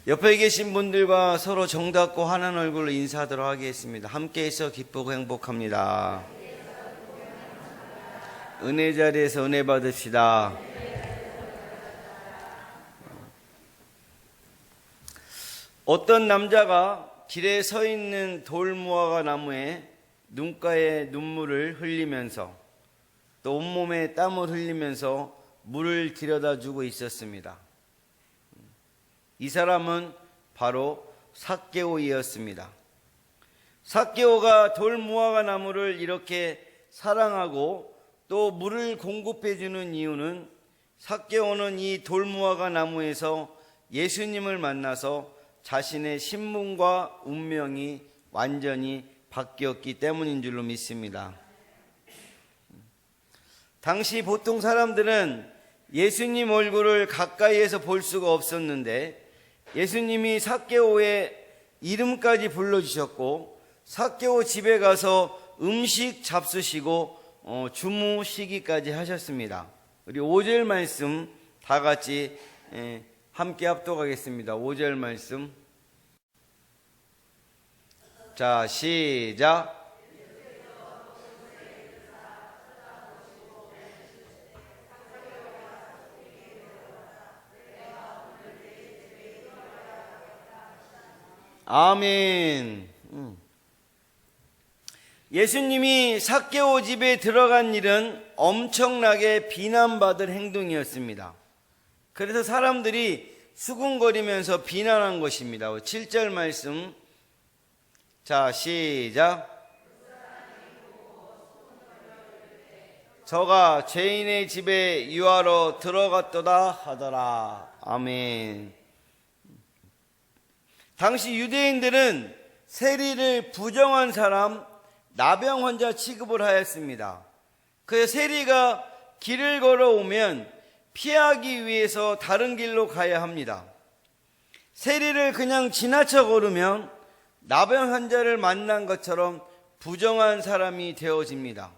옆에 계신 분들과 서로 정답고 환한 얼굴로 인사하도록 하겠습니다. 함께해서 기쁘고 행복합니다. 은혜 자리에서 은혜 받읍시다. 어떤 남자가 길에 서 있는 돌무화과 나무에 눈가에 눈물을 흘리면서 또 온몸에 땀을 흘리면서 물을 들여다 주고 있었습니다. 이 사람은 바로 삭개오이었습니다. 삭개오가 돌무화과 나무를 이렇게 사랑하고 또 물을 공급해 주는 이유는 삭개오는 이 돌무화과 나무에서 예수님을 만나서 자신의 신분과 운명이 완전히 바뀌었기 때문인 줄로 믿습니다. 당시 보통 사람들은 예수님 얼굴을 가까이에서 볼 수가 없었는데 예수님이 삭개오의 이름까지 불러주셨고 삭개오 집에 가서 음식 잡수시고 주무시기까지 하셨습니다. 우리 5절 말씀 다 같이 함께 합독하겠습니다. 5절 말씀. 자, 시작. 아멘. 예수님이 삭개오 집에 들어간 일은 엄청나게 비난받을 행동이었습니다. 그래서 사람들이 수군거리면서 비난한 것입니다. 7절 말씀. 자, 시작. 저가 죄인의 집에 유하러 들어갔도다 하더라. 아멘. 당시 유대인들은 세리를 부정한 사람, 나병 환자 취급을 하였습니다. 그래서 세리가 길을 걸어오면 피하기 위해서 다른 길로 가야 합니다. 세리를 그냥 지나쳐 걸으면 나병 환자를 만난 것처럼 부정한 사람이 되어집니다.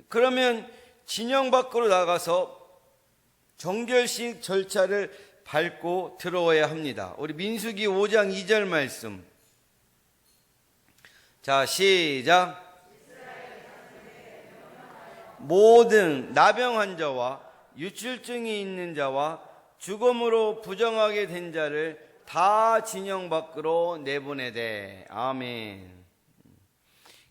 그러면 진영 밖으로 나가서 정결식 절차를 밟고 들어와야 합니다. 우리 민수기 5장 2절 말씀. 자, 시작. 모든 나병 환자와 유출증이 있는 자와 죽음으로 부정하게 된 자를 다 진영 밖으로 내보내되. 아멘.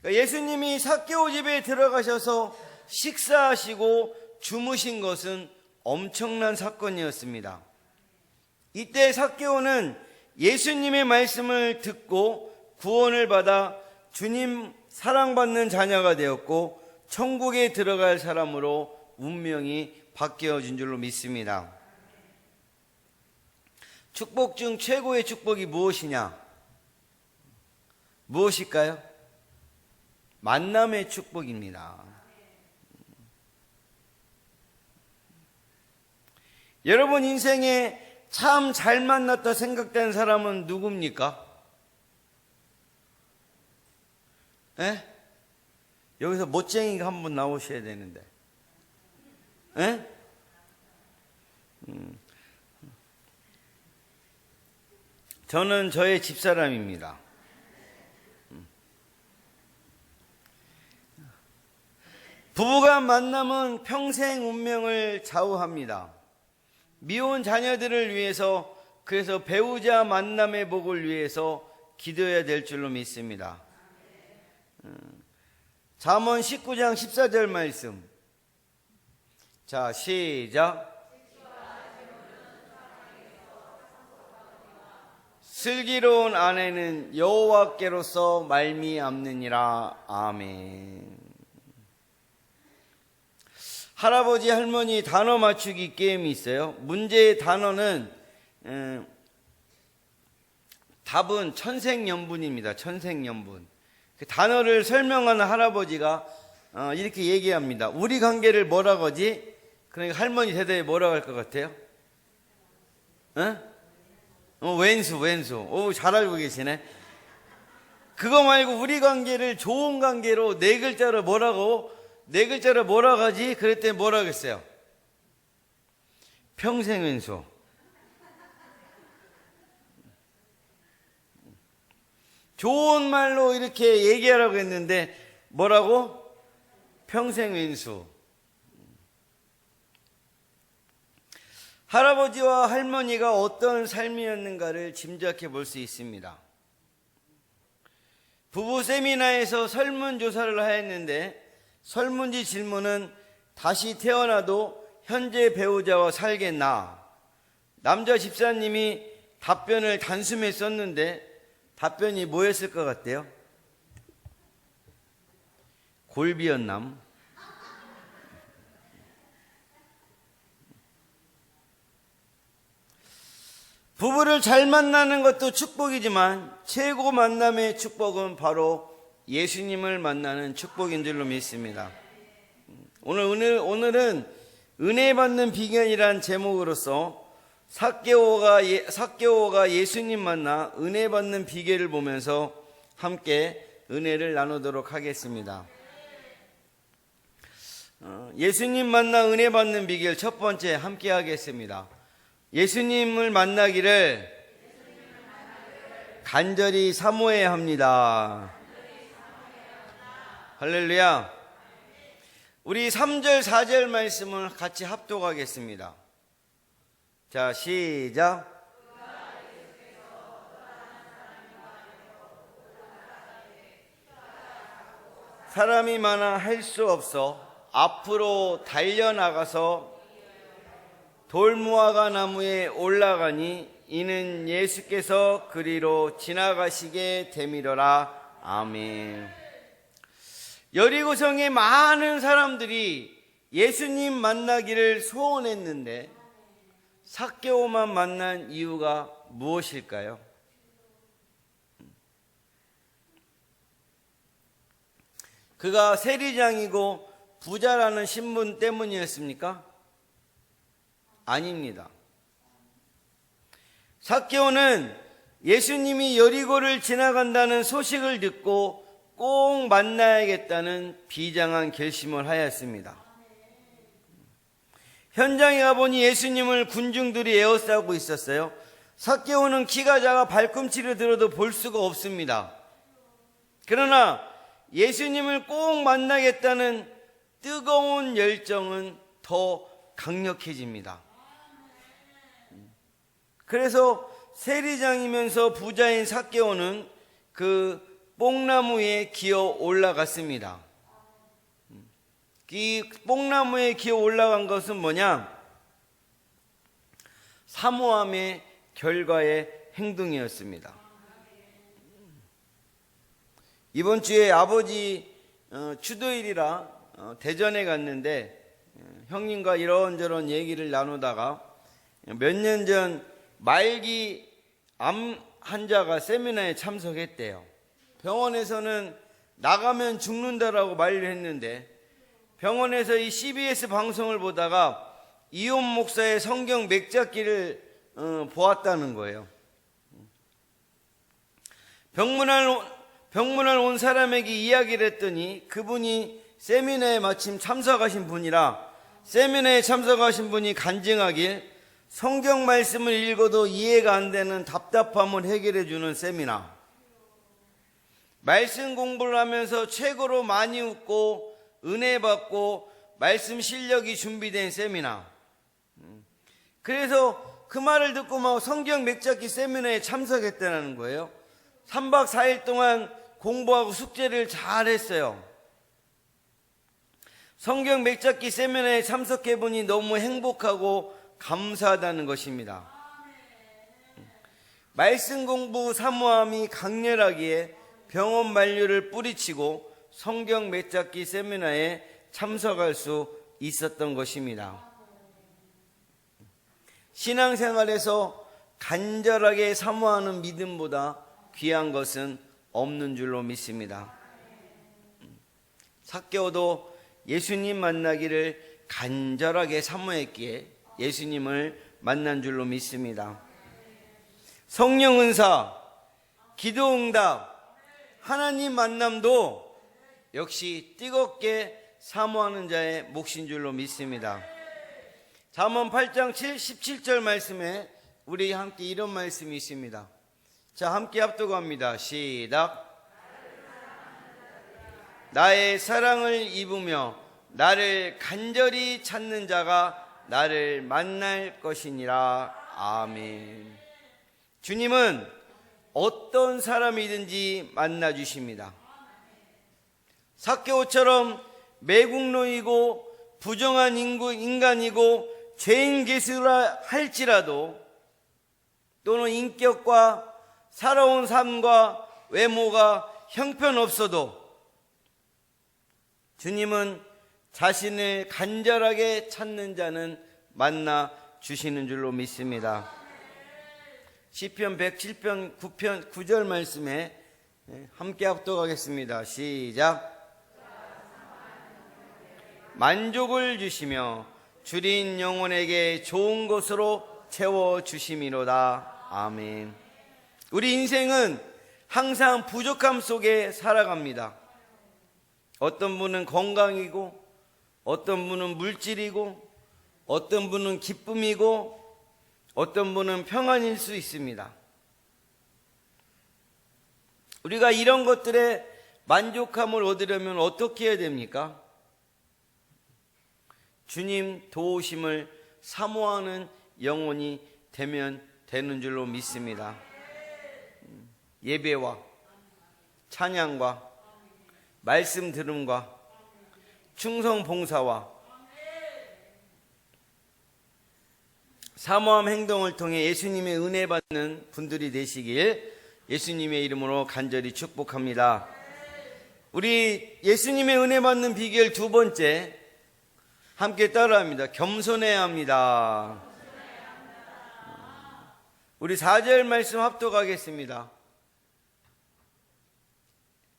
그러니까 예수님이 삭개오 집에 들어가셔서 식사하시고 주무신 것은 엄청난 사건이었습니다. 이때 삭개오는 예수님의 말씀을 듣고 구원을 받아 주님 사랑받는 자녀가 되었고 천국에 들어갈 사람으로 운명이 바뀌어진 줄로 믿습니다. 축복 중 최고의 축복이 무엇이냐? 무엇일까요? 만남의 축복입니다. 여러분 인생에 참 잘 만났다 생각되는 사람은 누굽니까? 에? 여기서 멋쟁이가 한 분 나오셔야 되는데. 에? 저는 저의 집사람입니다. 부부간 만남은 평생 운명을 좌우합니다. 미혼 자녀들을 위해서, 그래서 배우자 만남의 복을 위해서 기도해야 될 줄로 믿습니다. 잠언 19장 14절 말씀. 자, 시작. 슬기로운 아내는 여호와께로서 말미암느니라. 아멘. 할아버지 할머니 단어 맞추기 게임이 있어요. 문제의 단어는 답은 천생연분입니다. 천생연분. 그 단어를 설명하는 할아버지가 이렇게 얘기합니다. 우리 관계를 뭐라고 하지? 그러니까 할머니 대답에 뭐라고 할 것 같아요? 왼수. 오, 잘 알고 계시네. 그거 말고 우리 관계를 좋은 관계로 네 글자로 뭐라고 하지? 그랬더니 뭐라고 했어요? 평생 왼수. 좋은 말로 이렇게 얘기하라고 했는데 뭐라고? 평생 왼수. 할아버지와 할머니가 어떤 삶이었는가를 짐작해 볼 수 있습니다. 부부 세미나에서 설문조사를 하였는데 설문지 질문은 다시 태어나도 현재 배우자와 살겠나? 남자 집사님이 답변을 단숨에 썼는데 답변이 뭐였을 것 같아요? 골비연남. 부부를 잘 만나는 것도 축복이지만 최고 만남의 축복은 바로 예수님을 만나는 축복인 줄로 믿습니다. 오늘은 은혜 받는 비결이란 제목으로서 삭개오가 예수님 만나 은혜 받는 비결을 보면서 함께 은혜를 나누도록 하겠습니다. 예수님 만나 은혜 받는 비결 첫 번째 함께 하겠습니다. 예수님을 만나기를 간절히 사모해야 합니다. 할렐루야. 우리 3절 4절 말씀을 같이 합독하겠습니다. 자, 시작. 사람이 많아 할 수 없어 앞으로 달려나가서 돌무화과 나무에 올라가니 이는 예수께서 그리로 지나가시게 되미더라. 아멘. 여리고성의 많은 사람들이 예수님 만나기를 소원했는데 삭개오만 만난 이유가 무엇일까요? 그가 세리장이고 부자라는 신분 때문이었습니까? 아닙니다. 삭개오는 예수님이 여리고를 지나간다는 소식을 듣고 꼭 만나야겠다는 비장한 결심을 하였습니다. 현장에 가보니 예수님을 군중들이 에워싸고 있었어요. 삭개오는 키가 작아 발꿈치를 들어도 볼 수가 없습니다. 그러나 예수님을 꼭 만나겠다는 뜨거운 열정은 더 강력해집니다. 그래서 세리장이면서 부자인 삭개오는 그 뽕나무에 기어 올라갔습니다. 이 뽕나무에 기어 올라간 것은 뭐냐? 사모함의 결과의 행동이었습니다. 이번 주에 아버지 추도일이라 대전에 갔는데 형님과 이런저런 얘기를 나누다가 몇 년 전 말기 암 환자가 세미나에 참석했대요. 병원에서는 나가면 죽는다라고 말을 했는데 병원에서 이 CBS 방송을 보다가 이온 목사의 성경 맥잡기를 보았다는 거예요. 병문안 온 사람에게 이야기를 했더니 그분이 세미나에 마침 참석하신 분이라 세미나에 참석하신 분이 간증하길 성경 말씀을 읽어도 이해가 안 되는 답답함을 해결해 주는 세미나. 말씀 공부를 하면서 최고로 많이 웃고 은혜 받고 말씀 실력이 준비된 세미나. 그래서 그 말을 듣고 막 성경 맥잡기 세미나에 참석했다는 거예요. 3박 4일 동안 공부하고 숙제를 잘 했어요. 성경 맥잡기 세미나에 참석해 보니 너무 행복하고 감사하다는 것입니다. 말씀 공부 사모함이 강렬하기에 병원 만류를 뿌리치고 성경 맥잡기 세미나에 참석할 수 있었던 것입니다. 신앙생활에서 간절하게 사모하는 믿음보다 귀한 것은 없는 줄로 믿습니다. 삭개오도 예수님 만나기를 간절하게 사모했기에 예수님을 만난 줄로 믿습니다. 성령 은사, 기도 응답, 하나님 만남도 역시 뜨겁게 사모하는 자의 몫인 줄로 믿습니다. 잠언 8장 17절 말씀에 우리 함께 이런 말씀이 있습니다. 자, 함께 합독합니다. 시작. 나의 사랑을 입으며 나를 간절히 찾는 자가 나를 만날 것이니라. 아멘. 주님은 어떤 사람이든지 만나 주십니다. 삭개오처럼 매국노이고 부정한 인간이고 죄인 개수라 할지라도, 또는 인격과 살아온 삶과 외모가 형편없어도 주님은 자신을 간절하게 찾는 자는 만나 주시는 줄로 믿습니다. 시편 107편 9절 말씀에 함께 합독하겠습니다. 시작. 만족을 주시며 줄인 영혼에게 좋은 것으로 채워주심이로다. 아멘. 우리 인생은 항상 부족함 속에 살아갑니다. 어떤 분은 건강이고, 어떤 분은 물질이고, 어떤 분은 기쁨이고, 어떤 분은 평안일 수 있습니다. 우리가 이런 것들에 만족함을 얻으려면 어떻게 해야 됩니까? 주님 도우심을 사모하는 영혼이 되면 되는 줄로 믿습니다. 예배와 찬양과 말씀 들음과 충성 봉사와 사모함 행동을 통해 예수님의 은혜 받는 분들이 되시길 예수님의 이름으로 간절히 축복합니다. 우리 예수님의 은혜 받는 비결 두 번째, 함께 따라합니다. 겸손해야 합니다. 우리 4절 말씀 합독하겠습니다.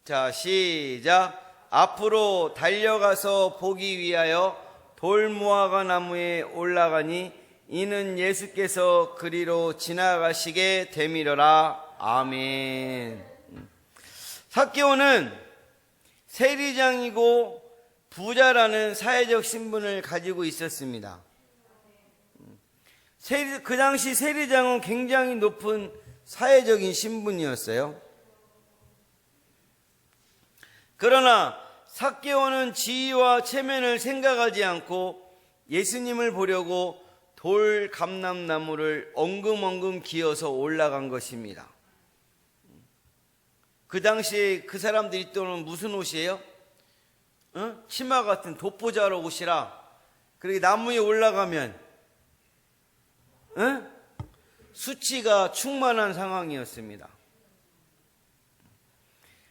자, 시작. 앞으로 달려가서 보기 위하여 돌무화과 나무에 올라가니 이는 예수께서 그리로 지나가시게 되미러라. 아멘. 삭개오는 세리장이고 부자라는 사회적 신분을 가지고 있었습니다. 그 당시 세리장은 굉장히 높은 사회적인 신분이었어요. 그러나 삭개오는 지위와 체면을 생각하지 않고 예수님을 보려고 돌 감람나무를 엉금엉금 기어서 올라간 것입니다. 그 당시에 그 사람들이 입던 무슨 옷이에요? 치마 같은 독보자로 옷이라. 그렇게 나무에 올라가면 수치가 충만한 상황이었습니다.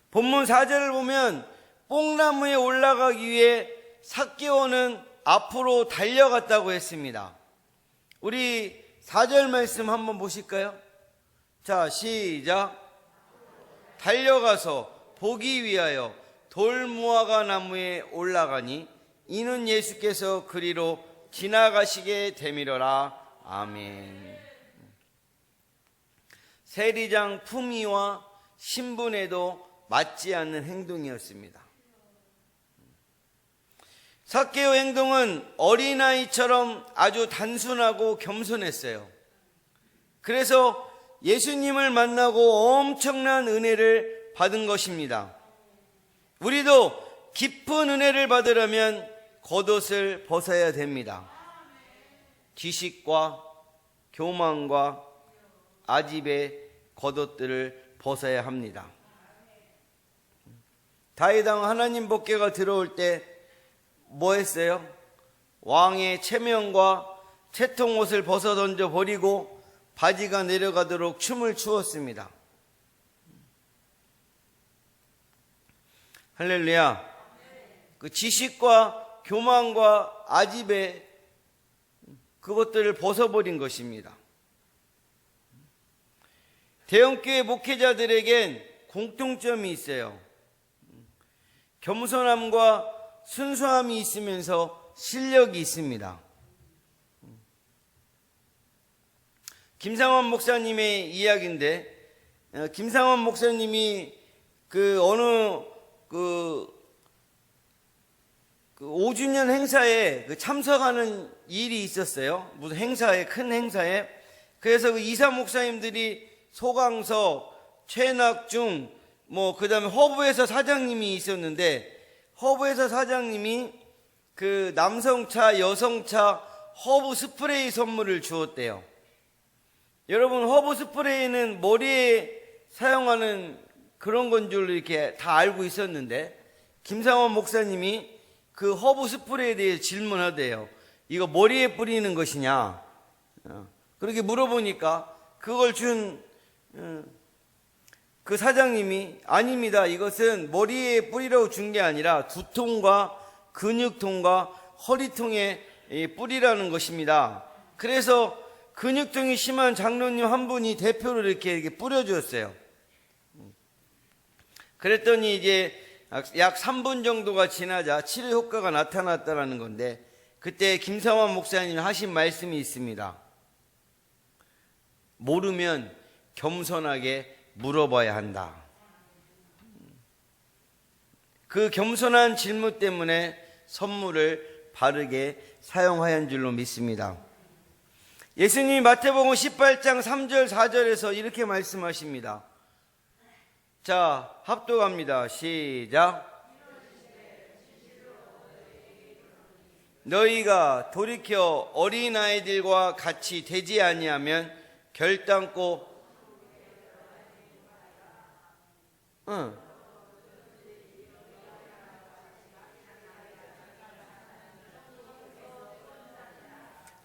본문 4절을 보면 뽕나무에 올라가기 위해 삭개오는 앞으로 달려갔다고 했습니다. 우리 4절 말씀 한번 보실까요? 자, 시작. 달려가서 보기 위하여 돌무화과 나무에 올라가니 이는 예수께서 그리로 지나가시게 되미러라. 아멘. 세리장 품위와 신분에도 맞지 않는 행동이었습니다. 삭개오 행동은 어린아이처럼 아주 단순하고 겸손했어요. 그래서 예수님을 만나고 엄청난 은혜를 받은 것입니다. 우리도 깊은 은혜를 받으려면 겉옷을 벗어야 됩니다. 지식과 교만과 아집의 겉옷들을 벗어야 합니다. 다윗왕 하나님 복궤가 들어올 때 뭐 했어요? 왕의 체면과 채통옷을 벗어 던져 버리고 바지가 내려가도록 춤을 추었습니다. 할렐루야. 그 지식과 교만과 아집의 그것들을 벗어버린 것입니다. 대형교회 목회자들에겐 공통점이 있어요. 겸손함과 순수함이 있으면서 실력이 있습니다. 김상원 목사님의 이야기인데, 김상원 목사님이 어느 5주년 행사에 참석하는 일이 있었어요. 무슨 행사에, 큰 행사에. 그래서 그 이사 목사님들이 소강석, 최낙중, 그 다음에 허브회사 사장님이 있었는데, 허브회사 사장님이 그 남성차, 여성차 허브 스프레이 선물을 주었대요. 여러분, 허브 스프레이는 머리에 사용하는 그런 건 줄 이렇게 다 알고 있었는데, 김상원 목사님이 그 허브 스프레이에 대해 질문하대요. 이거 머리에 뿌리는 것이냐? 그렇게 물어보니까 그걸 준 그 사장님이 아닙니다. 이것은 머리에 뿌리라고 준 게 아니라 두통과 근육통과 허리통에 뿌리라는 것입니다. 그래서 근육통이 심한 장로님 한 분이 대표로 이렇게 뿌려주었어요. 그랬더니 이제 약 3분 정도가 지나자 치료 효과가 나타났다는 건데, 그때 김상환 목사님이 하신 말씀이 있습니다. 모르면 겸손하게 물어봐야 한다. 그 겸손한 질문 때문에 선물을 바르게 사용하였는 줄로 믿습니다. 예수님이 마태복음 18장 3절 4절에서 이렇게 말씀하십니다. 자, 합독합니다. 시작. 너희가 돌이켜 어린아이들과 같이 되지 아니하면 결단코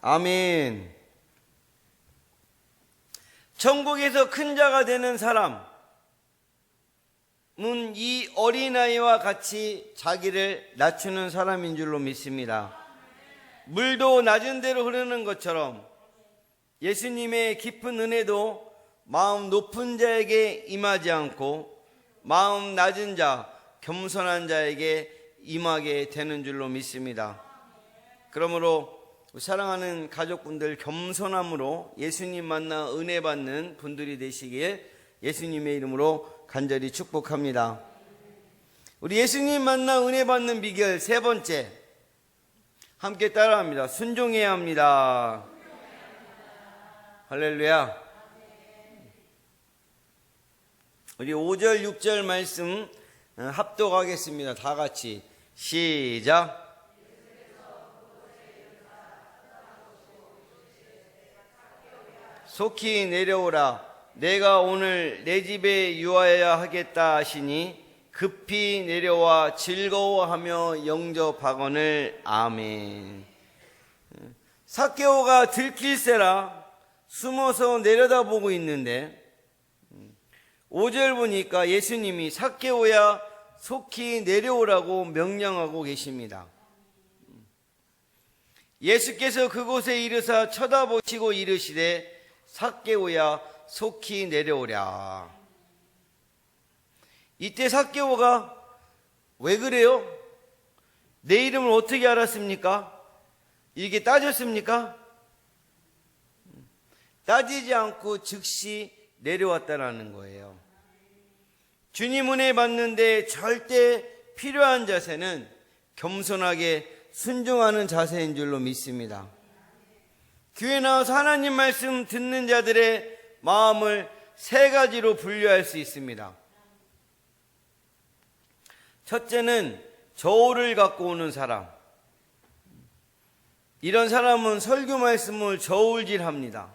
아멘. 천국에서 큰 자가 되는 사람은 이 어린아이와 같이 자기를 낮추는 사람인 줄로 믿습니다. 물도 낮은 대로 흐르는 것처럼 예수님의 깊은 은혜도 마음 높은 자에게 임하지 않고 마음 낮은 자, 겸손한 자에게 임하게 되는 줄로 믿습니다. 그러므로 사랑하는 가족분들, 겸손함으로 예수님 만나 은혜 받는 분들이 되시길 예수님의 이름으로 간절히 축복합니다. 우리 예수님 만나 은혜 받는 비결 세 번째, 함께 따라합니다. 순종해야 합니다. 할렐루야. 우리 5절 6절 말씀 합독하겠습니다. 다 같이 시작. 속히 내려오라. 내가 오늘 내 집에 유하여야 하겠다 하시니 급히 내려와 즐거워하며 영접하거늘. 아멘. 삭개오가 들킬세라 숨어서 내려다보고 있는데 5절 보니까 예수님이 삭개오야 속히 내려오라고 명령하고 계십니다. 예수께서 그곳에 이르사 쳐다보시고 이르시되 삭개오야 속히 내려오랴. 이때 삭개오가 왜 그래요? 내 이름을 어떻게 알았습니까? 이게 따졌습니까? 따지지 않고 즉시 내려왔다라는 거예요. 주님 은혜 받는데 절대 필요한 자세는 겸손하게 순종하는 자세인 줄로 믿습니다. 교회 나와서 하나님 말씀 듣는 자들의 마음을 세 가지로 분류할 수 있습니다. 첫째는 저울을 갖고 오는 사람. 이런 사람은 설교 말씀을 저울질합니다.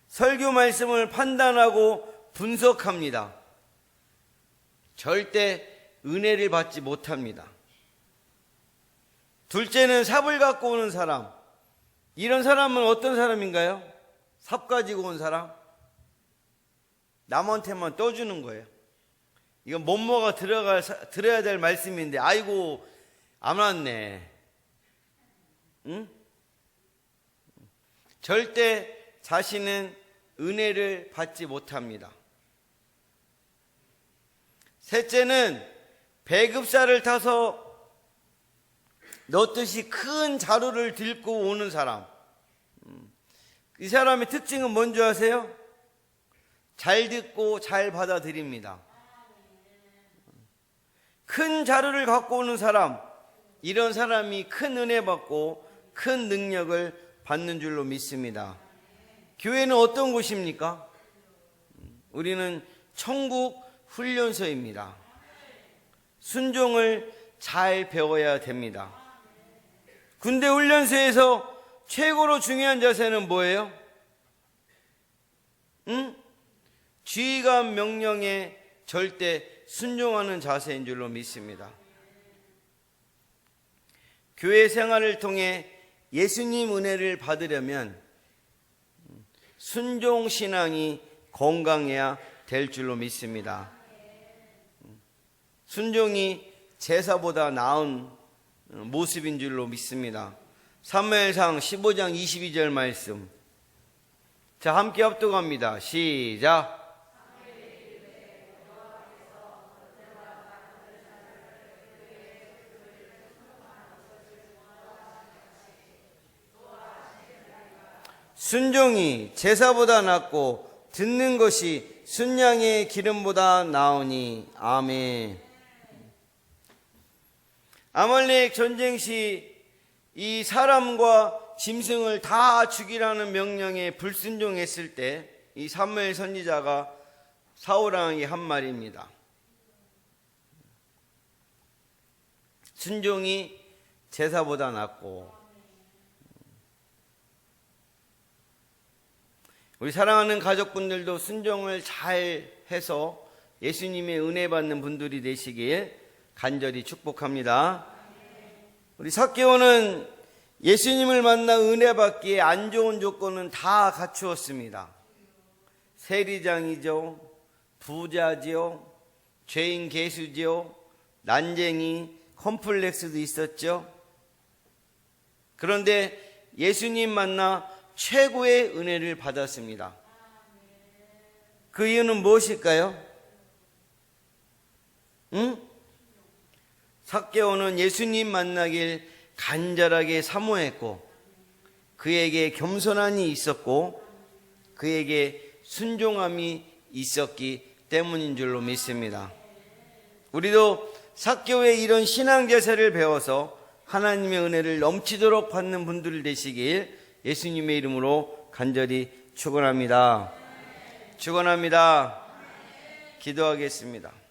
설교 말씀을 판단하고 분석합니다. 절대 은혜를 받지 못합니다. 둘째는 삽을 갖고 오는 사람. 이런 사람은 어떤 사람인가요? 삽 가지고 온 사람? 남한테만 떠주는 거예요. 이건 뭐뭐가 들어야 될 말씀인데 아이고 안 왔네. 응? 절대 자신은 은혜를 받지 못합니다. 셋째는 배급사를 타서 넣듯이 큰 자루를 들고 오는 사람. 이 사람의 특징은 뭔지 아세요? 잘 듣고 잘 받아들입니다. 큰 자루를 갖고 오는 사람, 이런 사람이 큰 은혜 받고 큰 능력을 받는 줄로 믿습니다. 교회는 어떤 곳입니까? 우리는 천국 훈련소입니다. 순종을 잘 배워야 됩니다. 군대 훈련소에서 최고로 중요한 자세는 뭐예요? 지휘관 명령에 절대 순종하는 자세인 줄로 믿습니다. 교회 생활을 통해 예수님 은혜를 받으려면 순종 신앙이 건강해야 될 줄로 믿습니다. 순종이 제사보다 나은 모습인 줄로 믿습니다. 사무엘상 15장 22절 말씀. 자, 함께 합독합니다. 시작. 순종이 제사보다 낫고 듣는 것이 순양의 기름보다 나으니. 아멘. 아말렉 전쟁 시 이 사람과 짐승을 다 죽이라는 명령에 불순종했을 때 이 사무엘 선지자가 사울 왕에게 한 말입니다. 순종이 제사보다 낫고. 우리 사랑하는 가족분들도 순종을 잘 해서 예수님의 은혜 받는 분들이 되시길 간절히 축복합니다. 우리 삭개오는 예수님을 만나 은혜 받기에 안 좋은 조건은 다 갖추었습니다. 세리장이죠, 부자죠, 죄인 개수죠, 난쟁이, 컴플렉스도 있었죠. 그런데 예수님 만나 최고의 은혜를 받았습니다. 그 이유는 무엇일까요? 삭개오는 예수님 만나길 간절하게 사모했고, 그에게 겸손함이 있었고, 그에게 순종함이 있었기 때문인 줄로 믿습니다. 우리도 삭개오의 이런 신앙 제사를 배워서 하나님의 은혜를 넘치도록 받는 분들 되시길 예수님의 이름으로 간절히 축원합니다. 축원합니다. 기도하겠습니다.